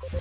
Been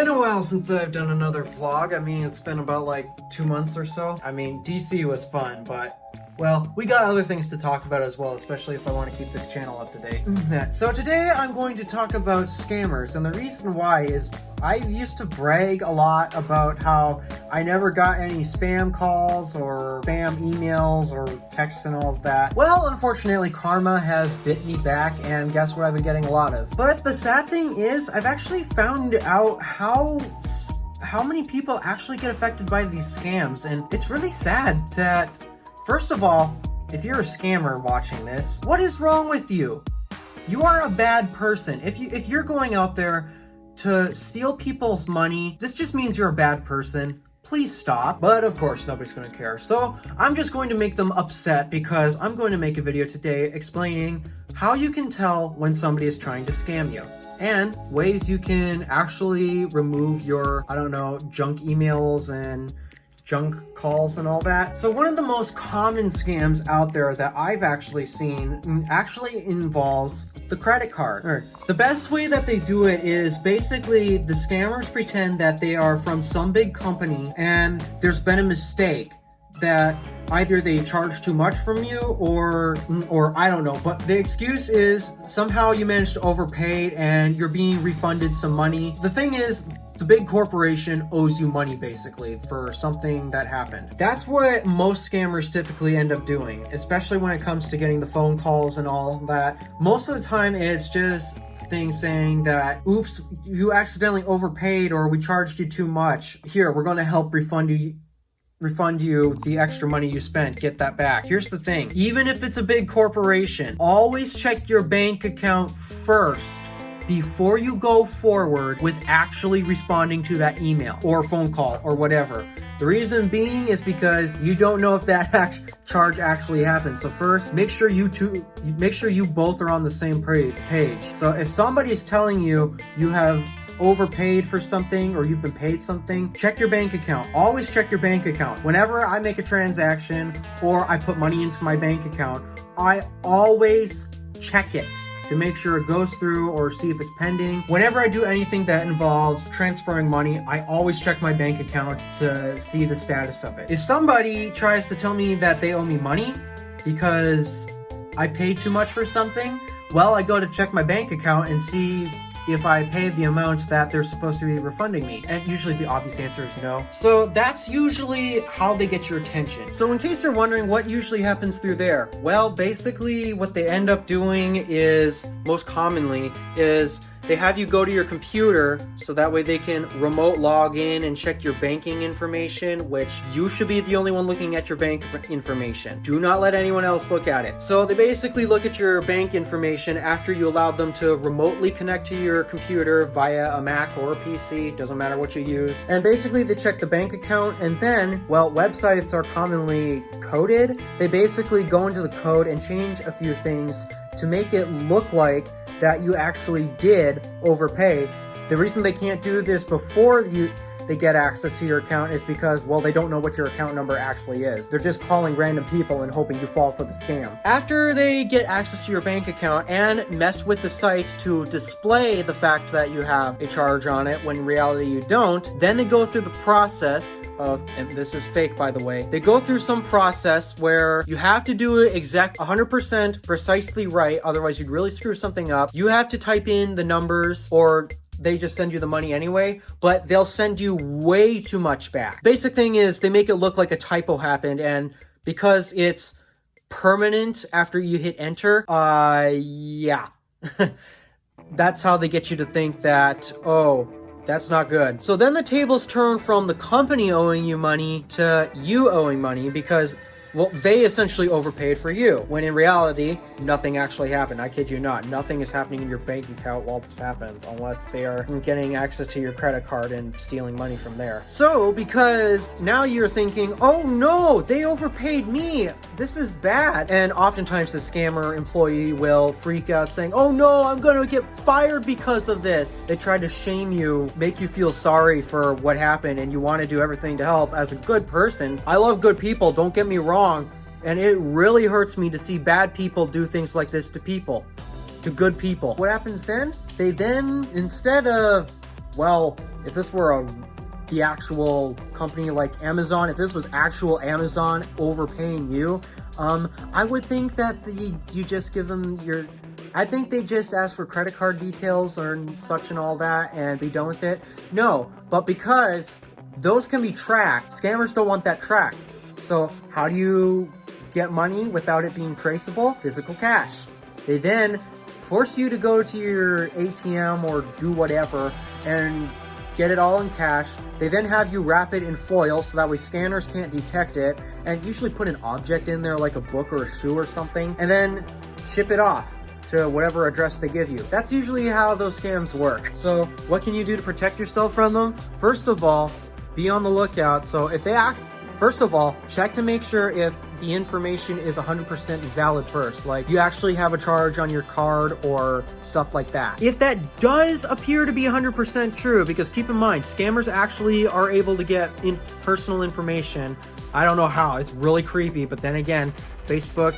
a while since I've done another vlog. I mean, it's been about like 2 months or so. I mean, DC was fun, but well, we got other things to talk about as well, especially if I want to keep this channel up to date. So today I'm going to talk about scammers, and the reason why is I used to brag a lot about how I never got any spam calls or spam emails or texts and all of that. Well, unfortunately, karma has bit me back, and guess what I've been getting a lot of. But the sad thing is, I've actually found out how many people actually get affected by these scams, and it's really sad that, first of all, if you're a scammer watching this, what is wrong with you? You are a bad person. If you're going out there to steal people's money, this just means you're a bad person. Please stop. But of course, nobody's gonna care. So I'm just going to make them upset because I'm going to make a video today explaining how you can tell when somebody is trying to scam you, and ways you can actually remove your, I don't know, junk emails and junk calls and all that. So one of the most common scams out there that I've actually seen actually involves the credit card. The best way that they do it is basically the scammers pretend that they are from some big company and there's been a mistake that either they charge too much from you or I don't know, but the excuse is somehow you managed to overpay and you're being refunded some money. The thing is, the big corporation owes you money basically for something that happened. That's what most scammers typically end up doing, especially when it comes to getting the phone calls and all that. Most of the time it's just things saying that, oops, you accidentally overpaid or we charged you too much. Here, we're gonna help refund you the extra money you spent, get that back. Here's the thing, even if it's a big corporation, always check your bank account first before you go forward with actually responding to that email or phone call or whatever. The reason being is because you don't know if that charge actually happened. So first, make sure you both are on the same page. So if somebody is telling you you have overpaid for something or you've been paid something, check your bank account. Always check your bank account. Whenever I make a transaction or I put money into my bank account, I always check it to make sure it goes through or see if it's pending. Whenever I do anything that involves transferring money, I always check my bank account to see the status of it. If somebody tries to tell me that they owe me money because I paid too much for something, well, I go to check my bank account and see if I paid the amount that they're supposed to be refunding me. And usually the obvious answer is no. So that's usually how they get your attention. So in case you're wondering what usually happens through there, well, basically what they end up doing is, most commonly, is they have you go to your computer so that way they can remote log in and check your banking information, which you should be the only one looking at your bank information. Do not let anyone else look at it. So they basically look at your bank information after you allow them to remotely connect to your computer via a Mac or a PC, doesn't matter what you use. And basically they check the bank account, and then, well, websites are commonly coded. They basically go into the code and change a few things to make it look like that you actually did overpay. The reason they can't do this before they get access to your account is because, well, they don't know what your account number actually is. They're just calling random people and hoping you fall for the scam. After they get access to your bank account and mess with the site to display the fact that you have a charge on it when in reality you don't, then they go through the process of, and this is fake by the way, they go through some process where you have to do it exact 100% precisely right, otherwise you'd really screw something up. You have to type in the numbers, or they just send you the money anyway, but they'll send you way too much back. Basic thing is they make it look like a typo happened, and because it's permanent after you hit enter, yeah. That's how they get you to think that, oh, that's not good. So then the tables turn from the company owing you money to you owing money because, well, they essentially overpaid for you, when in reality, nothing actually happened. I kid you not. Nothing is happening in your bank account while this happens, unless they are getting access to your credit card and stealing money from there. So, because now you're thinking, oh no, they overpaid me, this is bad. And oftentimes the scammer employee will freak out saying, oh no, I'm gonna get fired because of this. They try to shame you, make you feel sorry for what happened, and you want to do everything to help. As a good person, I love good people, don't get me wrong, And it really hurts me to see bad people do things like this to people, to good people. What happens then? They then, instead of, well, if this were the actual company like Amazon, if this was actual Amazon overpaying you, I would think that you just give them I think they just ask for credit card details or such and all that and be done with it. No, but because those can be tracked, scammers don't want that tracked. So how do you get money without it being traceable? Physical cash. They then force you to go to your ATM or do whatever and get it all in cash. They then have you wrap it in foil so that way scanners can't detect it, and usually put an object in there like a book or a shoe or something, and then ship it off to whatever address they give you. That's usually how those scams work. So what can you do to protect yourself from them? First of all, be on the lookout. So if they first of all, check to make sure if the information is 100% valid first. Like you actually have a charge on your card or stuff like that. If that does appear to be 100% true, because keep in mind, scammers actually are able to get personal information. I don't know how, it's really creepy, but then again, Facebook,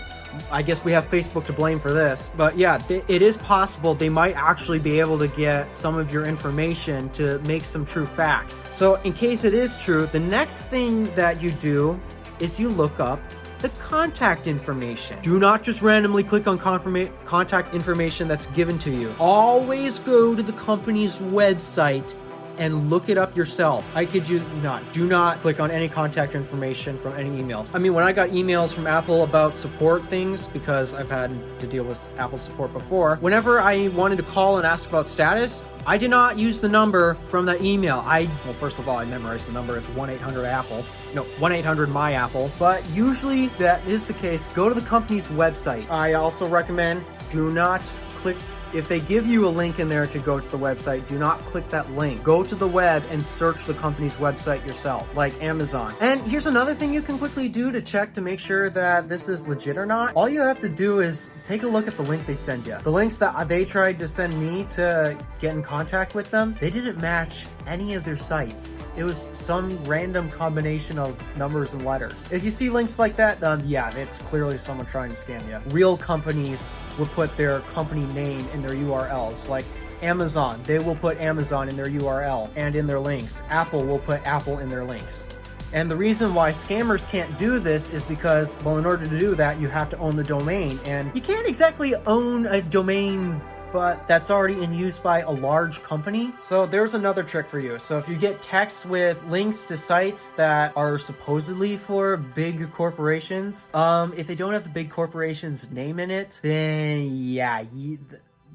I guess we have Facebook to blame for this, but yeah, it is possible they might actually be able to get some of your information to make some true facts. So in case it is true, the next thing that you do is you look up the contact information. Do not just randomly click on contact information that's given to you. Always go to the company's website and look it up yourself. I kid you not. Do not click on any contact information from any emails. I mean, when I got emails from Apple about support things, because I've had to deal with Apple support before, whenever I wanted to call and ask about status, I did not use the number from that email. Well, first of all, I memorized the number. It's 1-800-APPLE. No, 1-800-MY-APPLE. But usually that is the case. Go to the company's website. I also recommend do not click. If they give you a link in there to go to the website, do not click that link. Go to the web and search the company's website yourself, like Amazon. And here's another thing you can quickly do to check to make sure that this is legit or not. All you have to do is take a look at the link they send you. The links that they tried to send me to get in contact with them, they didn't match any of their sites. It was some random combination of numbers and letters. If you see links like that, yeah, it's clearly someone trying to scam you. Real companies will put their company name in their URLs. Like Amazon, they will put Amazon in their URL and in their links. Apple will put Apple in their links. And the reason why scammers can't do this is because, well, in order to do that, you have to own the domain. And you can't exactly own a domain, but that's already in use by a large company. So there's another trick for you. So if you get texts with links to sites that are supposedly for big corporations, if they don't have the big corporation's name in it, then yeah,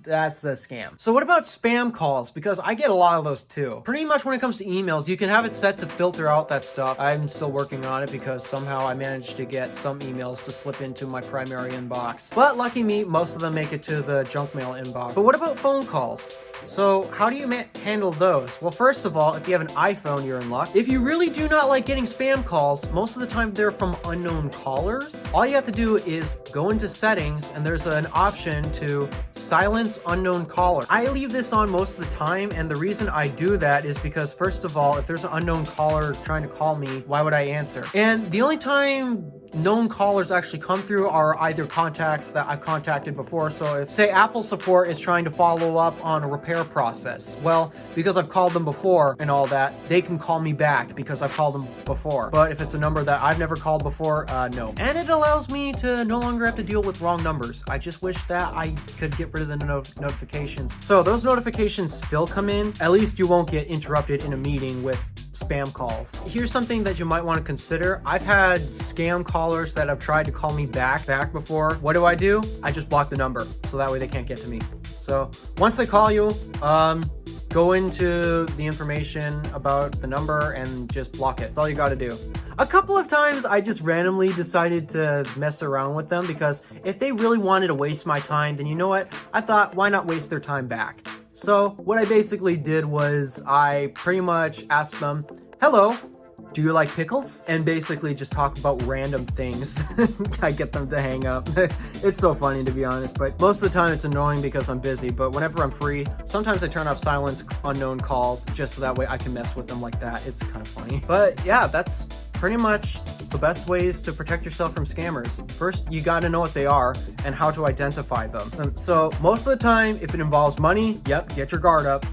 that's a scam. So what about spam calls? Because I get a lot of those too. Pretty much when it comes to emails, you can have it set to filter out that stuff. I'm still working on it because somehow I managed to get some emails to slip into my primary inbox. But lucky me, most of them make it to the junk mail inbox. But what about phone calls? So how do you handle those? Well, first of all, if you have an iPhone, you're in luck. If you really do not like getting spam calls, most of the time they're from unknown callers. All you have to do is go into settings and there's an option to silence unknown caller. I leave this on most of the time, and the reason I do that is because, first of all, if there's an unknown caller trying to call me, why would I answer? And the only time known callers actually come through are either contacts that I've contacted before. So if, say, Apple support is trying to follow up on a repair process, well, because I've called them before and all that, they can call me back because I've called them before. But if it's a number that I've never called before, no. And it allows me to no longer have to deal with wrong numbers. I just wish that I could get rid of the notifications. So those notifications still come in. At least you won't get interrupted in a meeting with spam calls. Here's something that you might want to consider. I've had scam callers that have tried to call me back before. What do? I just block the number so that way they can't get to me. So once they call you, go into the information about the number and just block it. That's all you got to do. A couple of times I just randomly decided to mess around with them because if they really wanted to waste my time, then you know what? I thought, why not waste their time back? So what I basically did was I pretty much asked them, hello, do you like pickles? And basically just talk about random things. I get them to hang up. It's so funny, to be honest, but most of the time it's annoying because I'm busy. But whenever I'm free, sometimes I turn off silence unknown calls just so that way I can mess with them like that. It's kind of funny. But yeah, that's pretty much the best ways to protect yourself from scammers. First, you gotta know what they are and how to identify them. So most of the time, if it involves money, yep, get your guard up.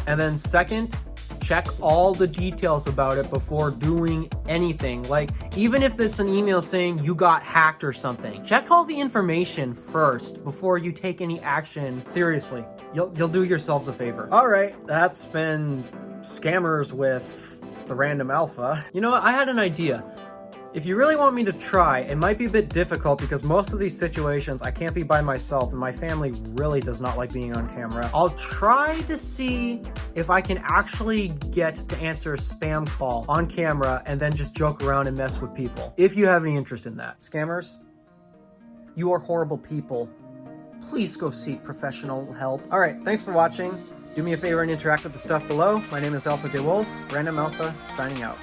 And then second, check all the details about it before doing anything. Like, even if it's an email saying you got hacked or something, check all the information first before you take any action seriously. You'll do yourselves a favor. All right, that's been scammers with the random alpha. You know what? I had an idea. If you really want me to try, it might be a bit difficult because most of these situations I can't be by myself and my family really does not like being on camera. I'll try to see if I can actually get to answer a spam call on camera and then just joke around and mess with people. If you have any interest in that. Scammers, you are horrible people. Please go seek professional help. All right, thanks for watching. Do me a favor and interact with the stuff below. My name is DeWolf, Random Alpha, signing out.